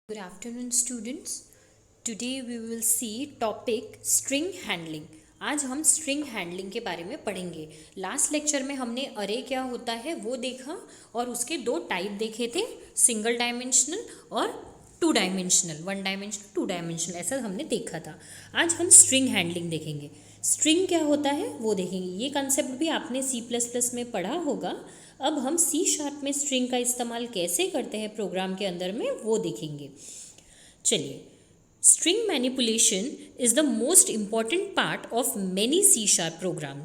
Good afternoon students. Today we will see topic string handling. आज हम string handling के बारे में पढ़ेंगे. लास्ट लेक्चर में हमने अरे क्या होता है वो देखा और उसके दो टाइप देखे थे, सिंगल डायमेंशनल और two dimensional, one dimensional, two dimensional, ऐसा हमने देखा था. आज हम स्ट्रिंग हैंडलिंग देखेंगे. स्ट्रिंग क्या होता है वो देखेंगे. ये कंसेप्ट भी आपने C++ में पढ़ा होगा. अब हम C# में स्ट्रिंग का इस्तेमाल कैसे करते हैं प्रोग्राम के अंदर में वो देखेंगे. चलिए, string manipulation is the most important part of many C# program.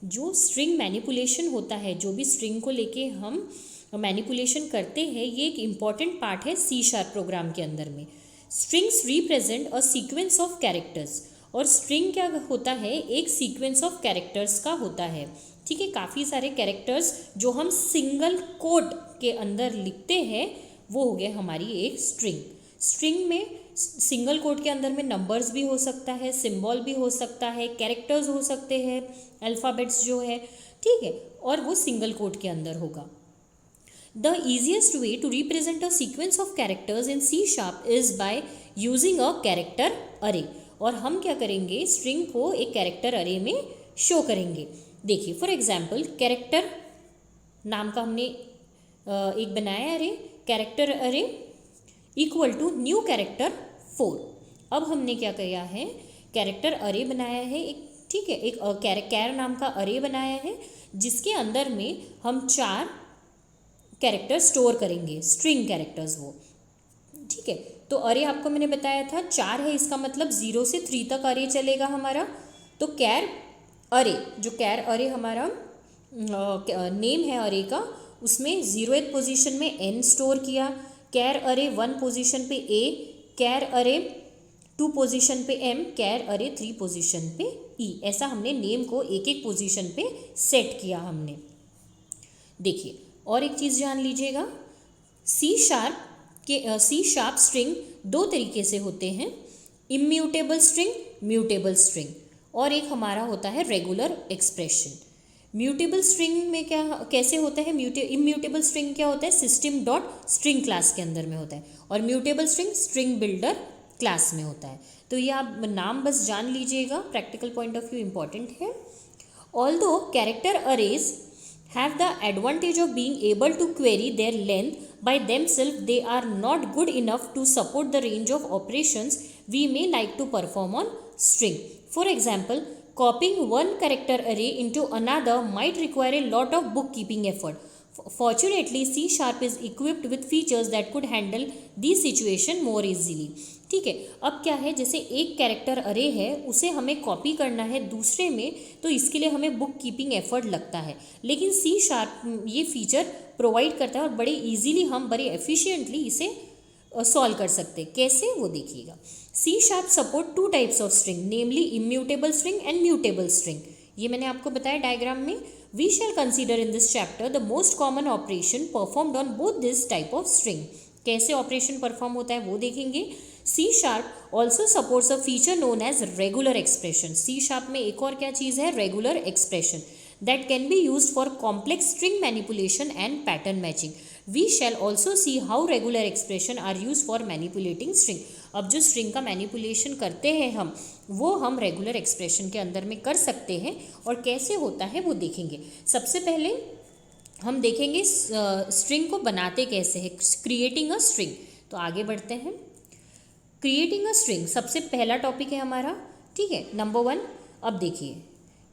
जो स्ट्रिंग मैनिपुलेशन होता है, जो भी स्ट्रिंग को लेके हम मैनिपुलेशन करते हैं, ये एक इम्पॉर्टेंट पार्ट है C# प्रोग्राम के अंदर में. Strings represent a sequence of characters. और स्ट्रिंग क्या होता है, एक सीक्वेंस ऑफ कैरेक्टर्स का होता है. ठीक है, काफ़ी सारे कैरेक्टर्स जो हम सिंगल कोट के अंदर लिखते हैं वो हो गया हमारी एक स्ट्रिंग. स्ट्रिंग में सिंगल कोट के अंदर में नंबर्स भी हो सकता है, सिंबल भी हो सकता है, कैरेक्टर्स हो सकते हैं, अल्फ़ाबेट्स जो है, ठीक है, और वो सिंगल कोट के अंदर होगा. The easiest way to represent a sequence of characters in C# is by using a character array. और हम क्या करेंगे, स्ट्रिंग को एक कैरेक्टर अरे में शो करेंगे. देखिए, फॉर एग्जाम्पल कैरेक्टर नाम का हमने एक बनाया अरे, कैरेक्टर अरे इक्वल टू न्यू कैरेक्टर 4. अब हमने क्या किया है, कैरेक्टर अरे बनाया है एक, ठीक है, एक कैर नाम का अरे बनाया है जिसके अंदर में हम 4 कैरेक्टर स्टोर करेंगे, स्ट्रिंग कैरेक्टर्स वो. ठीक है, तो अरे आपको मैंने बताया था 4 है, इसका मतलब 0 से 3 तक अरे चलेगा हमारा. तो कैर अरे, जो कैर अरे हमारा नेम है अरे का, उसमें 0th पोजीशन में n स्टोर किया, कैर अरे 1 पोजीशन पे a, कैर अरे 2 पोजीशन पे m, कैर अरे 3 पोजीशन पे e. ऐसा हमने नेम को एक एक पोजीशन पे सेट किया हमने. देखिए, और एक चीज़ जान लीजिएगा, C# स्ट्रिंग दो तरीके से होते हैं, इम्यूटेबल स्ट्रिंग, म्यूटेबल स्ट्रिंग, और एक हमारा होता है रेगुलर एक्सप्रेशन. म्यूटेबल स्ट्रिंग में क्या कैसे होता है, इम्यूटेबल स्ट्रिंग क्या होता है, सिस्टम डॉट स्ट्रिंग क्लास के अंदर में होता है, और mutable string string builder class में होता है. तो ये आप नाम बस जान लीजिएगा, practical point of view important है. Although character arrays have the advantage of being able to query their length by themselves, they are not good enough to support the range of operations we may like to perform on string. For example, copying one character array into another might require a lot of bookkeeping effort. Fortunately, C# is equipped with features that could handle these situation more easily. ठीक है, अब क्या है, जैसे एक character अरे है, उसे हमें कॉपी करना है दूसरे में, तो इसके लिए हमें बुक कीपिंग एफर्ट लगता है. लेकिन C# ये फीचर प्रोवाइड करता है और बड़े इजीली हम बड़े एफिशिएंटली इसे सॉल्व कर सकते हैं. कैसे वो देखिएगा. C# support 2 types of string, namely immutable string and mutable string. ये मैंने आपको बताया डायग्राम में. We shall consider in this chapter the most common operation performed on both this type of string. कैसे ऑपरेशन परफॉर्म होता है वो देखेंगे. C# also supports a feature known as regular expression. C# में एक और क्या चीज़ है, regular expression, that can be used for complex string manipulation and pattern matching. We shall also see how regular expression are used for manipulating string. अब जो string का manipulation करते हैं वो हम रेगुलर एक्सप्रेशन के अंदर में कर सकते हैं, और कैसे होता है वो देखेंगे. सबसे पहले हम देखेंगे स्ट्रिंग को बनाते कैसे है, क्रिएटिंग अ स्ट्रिंग. तो आगे बढ़ते हैं. क्रिएटिंग अ स्ट्रिंग सबसे पहला टॉपिक है हमारा, ठीक है, नंबर 1. अब देखिए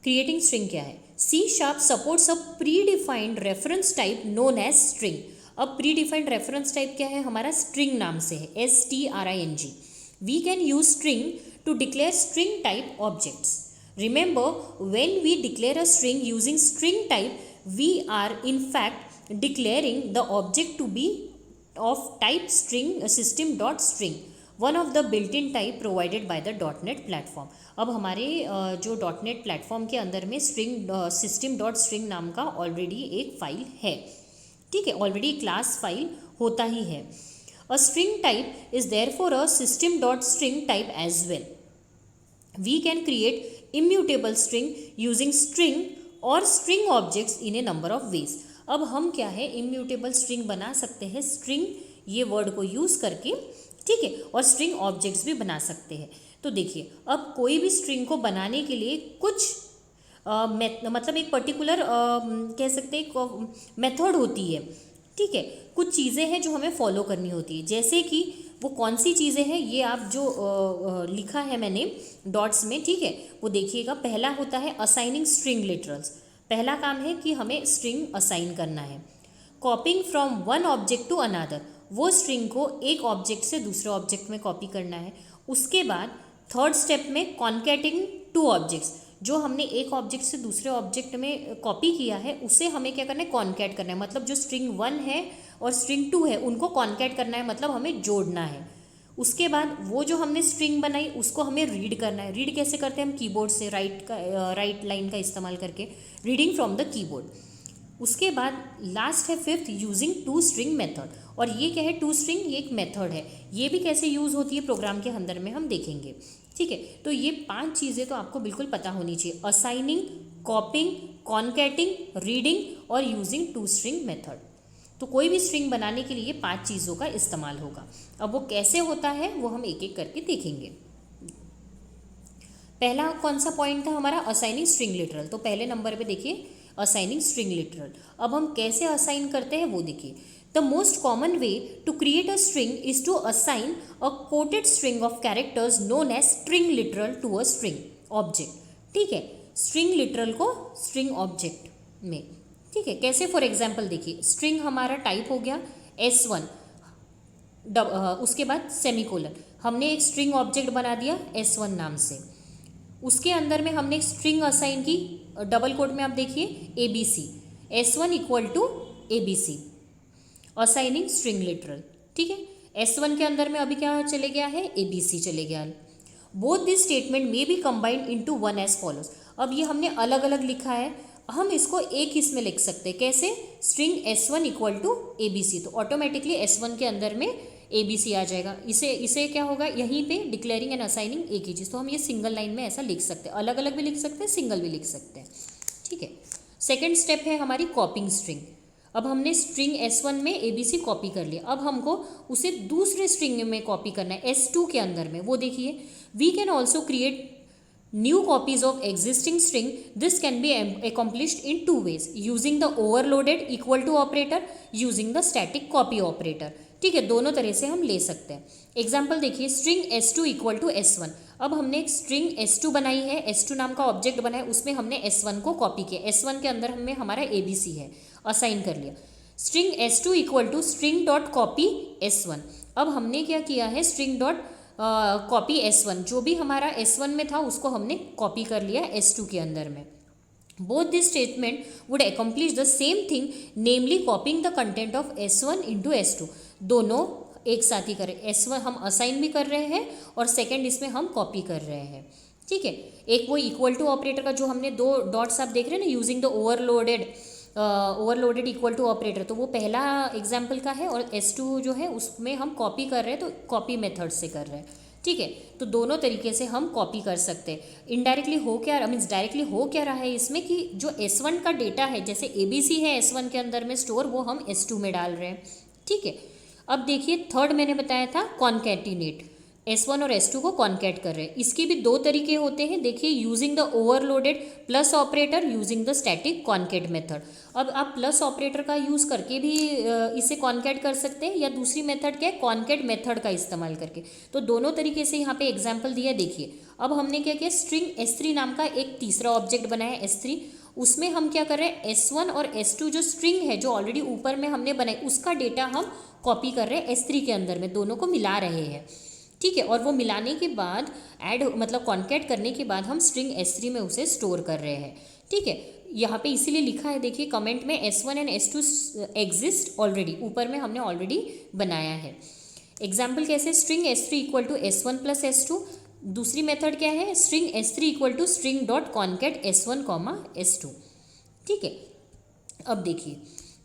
क्रिएटिंग स्ट्रिंग क्या है. C# supports a predefined reference type known as string. अब प्री डिफाइंड रेफरेंस टाइप क्या है, हमारा स्ट्रिंग नाम से है, STRING. We can use string to declare string type objects. Remember, when we declare a string using string type, we are in fact declaring the object to be of type string system dot string, one of the built in type provided by the .NET platform. अब हमारे जो .NET platform के अंदर में string system dot string नाम का already एक file है, ठीक है, ऑलरेडी क्लास फाइल होता ही है. A string type is therefore a system dot string type as well. We can create immutable string using string और string objects in a number of ways. अब हम क्या है, इम्यूटेबल स्ट्रिंग बना सकते हैं स्ट्रिंग ये वर्ड को यूज़ करके. ठीक है, और स्ट्रिंग ऑब्जेक्ट्स भी बना सकते हैं। तो देखिए, अब कोई भी स्ट्रिंग को बनाने के लिए कुछ मतलब एक पर्टिकुलर कह सकते हैं मेथड होती है, ठीक है, कुछ चीज़ें हैं जो हमें फॉलो करनी होती है। जैसे कि वो कौन सी चीज़ें हैं, ये आप जो लिखा है मैंने डॉट्स में, ठीक है, वो देखिएगा। पहला होता है असाइनिंग स्ट्रिंग लिटरल्स। पहला काम है कि हमें स्ट्रिंग असाइन करना है। Copying from one object to another, वो स्ट्रिंग को एक ऑब्जेक्ट से दूसरे ऑब्जेक्ट में कॉपी करना है। उसके बाद थर्ड स्टेप में कॉन्कैटिंग टू ऑब्जेक्ट्स, जो हमने एक ऑब्जेक्ट से दूसरे ऑब्जेक्ट में कॉपी किया है उसे हमें क्या करना है, कॉन्कैट करना है। मतलब जो स्ट्रिंग 1 है और स्ट्रिंग 2 है उनको कॉन्कैट करना है, मतलब हमें जोड़ना है। उसके बाद वो जो हमने स्ट्रिंग बनाई उसको हमें रीड करना है। रीड कैसे करते हैं हम, कीबोर्ड से राइट लाइन का इस्तेमाल करके, रीडिंग फ्रॉम द कीबोर्ड। उसके बाद लास्ट है fifth, using to string method. और ये क्या है, टू स्ट्रिंग, ये एक मेथड है। ये भी कैसे यूज़ होती है प्रोग्राम के अंदर में हम देखेंगे, ठीक है। तो ये 5 चीज़ें तो आपको बिल्कुल पता होनी चाहिए, असाइनिंग, कॉपिंग, कॉन्कैटिंग, रीडिंग और यूजिंग टू स्ट्रिंग मेथड। तो कोई भी स्ट्रिंग बनाने के लिए 5 चीज़ों का इस्तेमाल होगा। अब वो कैसे होता है वो हम एक एक करके देखेंगे। पहला कौन सा पॉइंट था हमारा, असाइनिंग स्ट्रिंग लिटरल। तो पहले नंबर पे देखिए असाइनिंग स्ट्रिंग लिटरल। अब हम कैसे असाइन करते हैं वो देखिए। The most common way to create a string is to assign a quoted string of characters known as string literal to a string object, ठीक है। स्ट्रिंग लिटरल को स्ट्रिंग ऑब्जेक्ट में, ठीक है। कैसे, फॉर एग्जाम्पल देखिए, स्ट्रिंग हमारा type हो गया S1, उसके बाद सेमीकोलन, हमने एक स्ट्रिंग ऑब्जेक्ट बना दिया S1 नाम से। उसके अंदर में हमने एक स्ट्रिंग असाइन की, डबल कोट में आप देखिए ABC, S1 equal to ABC, assigning string literal, ठीक है। S1 के अंदर में अभी क्या चले गया है, ABC चले गया। Both this statement may be combined into one as follows. अब ये हमने अलग अलग लिखा है, हम इसको एक इसमें लिख सकते हैं। कैसे, string S1 equal to ABC, तो ऑटोमेटिकली S1 के अंदर में ABC आ जाएगा। इसे क्या होगा, यहीं पे डिक्लेयरिंग एंड असाइनिंग एक ही चीज़। तो हम ये सिंगल लाइन में ऐसा लिख सकते हैं, अलग अलग भी लिख सकते हैं, सिंगल भी लिख सकते हैं, ठीक है। सेकेंड स्टेप है हमारी कॉपिंग स्ट्रिंग। अब हमने स्ट्रिंग S1 में ABC कॉपी कर लिया, अब हमको उसे दूसरे स्ट्रिंग में कॉपी करना है S2 के अंदर में। वो देखिए, we can also create new copies of existing string. This can be accomplished in 2 ways, using the overloaded equal to operator, using the static copy operator, ठीक है। दोनों तरह से हम ले सकते हैं। एग्जाम्पल देखिए, string S2 equal to S1। अब हमने एक स्ट्रिंग S2 बनाई है, S2 नाम का ऑब्जेक्ट बनाया, उसमें हमने S1 को कॉपी किया। S1 के अंदर हमें हमारा ABC है, असाइन कर लिया। String S2 equal to string dot copy S1। अब हमने क्या किया है, स्ट्रिंग डॉट कॉपी S1, जो भी हमारा S1 में था उसको हमने कॉपी कर लिया S2 के अंदर में। Both this statement would accomplish the same thing, namely copying the content of S1 into S2। दोनों एक साथ ही करें, S1 हम असाइन भी कर रहे हैं और सेकेंड इसमें हम कॉपी कर रहे हैं, ठीक है। एक वो इक्वल टू ऑपरेटर का जो हमने 2 डॉट्स आप देख रहे हैं ना, using the overloaded equal to operator, तो वो पहला एग्जाम्पल का है। और S2 जो है उसमें हम कॉपी कर रहे हैं, तो कॉपी मेथड से कर रहे हैं, ठीक है। तो दोनों तरीके से हम कॉपी कर सकते हैं। इनडायरेक्टली हो क्या, मीन्स डायरेक्टली हो क्या रहा है इसमें कि जो S1 का डेटा है, जैसे ABC है S1 के अंदर में स्टोर, वो हम S2 में डाल रहे हैं, ठीक है। अब देखिए, थर्ड मैंने बताया था कॉन्कैटिनेट, S1 और S2 को कॉन्कैट कर रहे हैं। इसके भी 2 तरीके होते हैं, देखिए, using the overloaded plus operator, using the static concat method. अब आप प्लस ऑपरेटर का यूज़ करके भी इसे कॉन्कैट कर सकते हैं, या दूसरी मेथड क्या है, कॉन्कैट मेथड का इस्तेमाल करके। तो दोनों तरीके से यहाँ पे एग्जाम्पल दिया, देखिए। अब हमने क्या किया, स्ट्रिंग S3 नाम का एक तीसरा ऑब्जेक्ट बनाया S3, उसमें हम क्या कर रहे हैं, S1 और S2 जो स्ट्रिंग है जो ऑलरेडी ऊपर में हमने बनाई, उसका डेटा हम कॉपी कर रहे हैं S3 के अंदर में, दोनों को मिला रहे हैं, ठीक है। और वो मिलाने के बाद मतलब कॉन्कैट करने के बाद हम स्ट्रिंग S3 में उसे स्टोर कर रहे हैं, ठीक है। यहाँ पे इसीलिए लिखा है, देखिए कमेंट में, S1 and S2 exist already, ऊपर में हमने ऑलरेडी बनाया है। एग्जाम्पल कैसे, string S3 equal to S1 plus S2। दूसरी मेथड क्या है, string S3 equal to string dot concat S1 comma S2, ठीक है। अब देखिए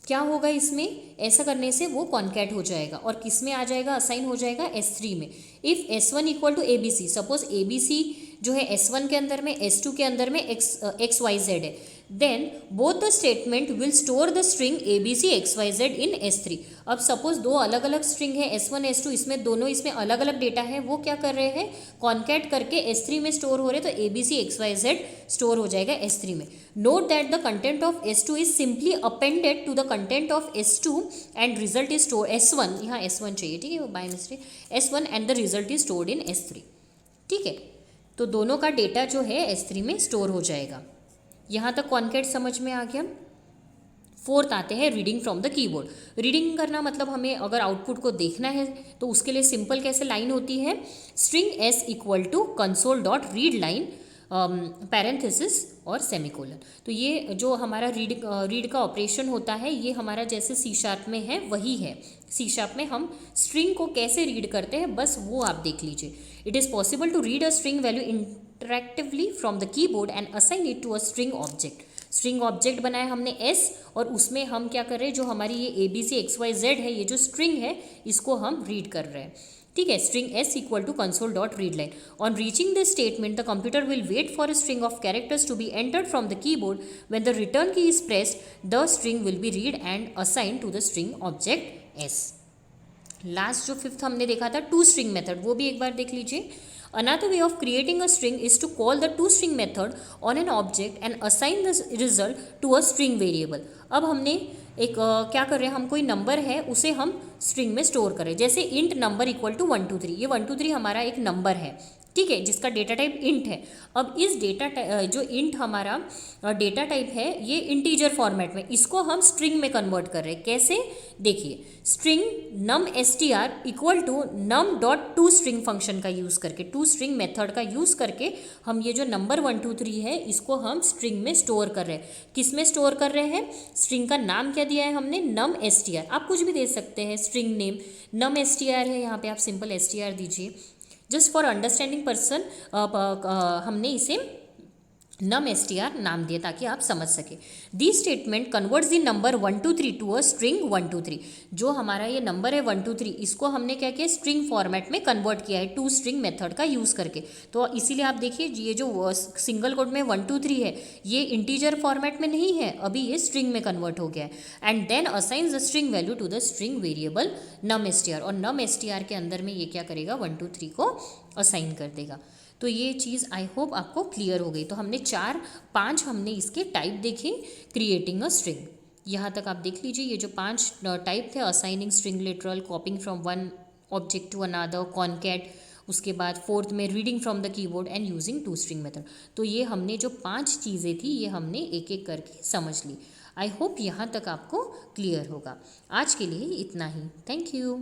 क्या होगा इसमें, ऐसा करने से वो कॉन्कैट हो जाएगा और किस में आ जाएगा, असाइन हो जाएगा S3 में। If S1 equal to ABC, suppose ABC जो है S1 के अंदर में, S2 के अंदर में XYZ है, then both the statement will store the string ABC XYZ in S3। अब सपोज दो अलग अलग स्ट्रिंग है S1 S2, इसमें दोनों इसमें अलग अलग डेटा है, वो क्या कर रहे हैं, कॉन्कैट करके S3 में स्टोर हो रहे, तो ABC XYZ स्टोर हो जाएगा S3 में। Note that the content of S2 is simply appended to the content of S2 and result is store S1, यहाँ S1 चाहिए, ठीक है, by mistake S1 and the result is stored in S3, ठीक है। तो दोनों का डेटा जो है S3 में स्टोर हो जाएगा। यहाँ तक कॉन्कैट समझ में आ गया। फोर्थ आते हैं reading from the keyboard. Reading करना मतलब हमें अगर आउटपुट को देखना है तो उसके लिए सिंपल कैसे लाइन होती है, string S equal to console dot read line parenthesis और सेमीकोलन। तो ये जो हमारा रीड का ऑपरेशन होता है ये हमारा जैसे C# में है वही है। C# में हम स्ट्रिंग को कैसे रीड करते हैं बस वो आप देख लीजिए। It is possible to read a string value interactively from the keyboard and assign it to a string object. String object बनाया हमने S और उसमें हम क्या कर रहे हैं, जो हमारी ये ABC XYZ है, ये जो स्ट्रिंग है इसको हम रीड कर रहे हैं, ठीक है। String S equal to console dot read line. On reaching this statement the computer will wait for a string of characters to be entered from the keyboard. When the return key is pressed the string will be read and assign to the string object S। Last जो fifth हमने देखा था to string method, वो भी एक बार देख लीजिए। Another way of creating a string is to call the toString method on an object and assign the result to a string variable। अब हमने एक क्या कर रहे हैं, हम कोई नंबर है उसे हम स्ट्रिंग में स्टोर करें, जैसे इंट नंबर इक्वल टू 1 2 3। ये 1 2 3 हमारा एक नंबर है, ठीक है, जिसका डेटा टाइप इंट है। अब इस जो इंट हमारा डेटा टाइप है ये इंटीजर फॉर्मेट में, इसको हम स्ट्रिंग में कन्वर्ट कर रहे हैं। कैसे, देखिए, string num str equal to num dot to string function का यूज़ करके, टू स्ट्रिंग मेथड का यूज़ करके हम ये जो नंबर 1 2 3 है इसको हम स्ट्रिंग में स्टोर कर रहे हैं। किस में स्टोर कर रहे हैं, स्ट्रिंग का नाम क्या दिया है हमने, नम str। आप कुछ भी दे सकते हैं, स्ट्रिंग नेम नम str है, यहाँ पे आप सिंपल str दीजिए। जस्ट फॉर अंडरस्टैंडिंग पर्सन हमने इसे नम str नाम दिया ताकि आप समझ सके। The statement converts the number 1 2 3 to a string 1 2 3। जो हमारा ये नंबर है 1 2 3 इसको हमने क्या किया, स्ट्रिंग फॉर्मेट में कन्वर्ट किया है टू स्ट्रिंग मेथड का यूज़ करके। तो इसीलिए आप देखिए ये जो सिंगल कोड में 1 2 3 है ये इंटीजर फॉर्मेट में नहीं है, अभी ये स्ट्रिंग में कन्वर्ट हो गया है। And then assigns the string value to the string variable num str, और नम str के अंदर में ये क्या करेगा, 1 2 3 को असाइन कर देगा। तो ये चीज़ आई होप आपको क्लियर हो गई। तो हमने 4-5 हमने इसके टाइप देखे क्रिएटिंग अ स्ट्रिंग। यहाँ तक आप देख लीजिए, ये जो 5 टाइप थे, assigning string literal, copying from one object to another, concat, उसके बाद फोर्थ में reading from the keyboard and using to string method. तो ये हमने जो 5 चीज़ें थी ये हमने एक एक करके समझ ली। आई होप यहाँ तक आपको क्लियर होगा। आज के लिए इतना ही, थैंक यू।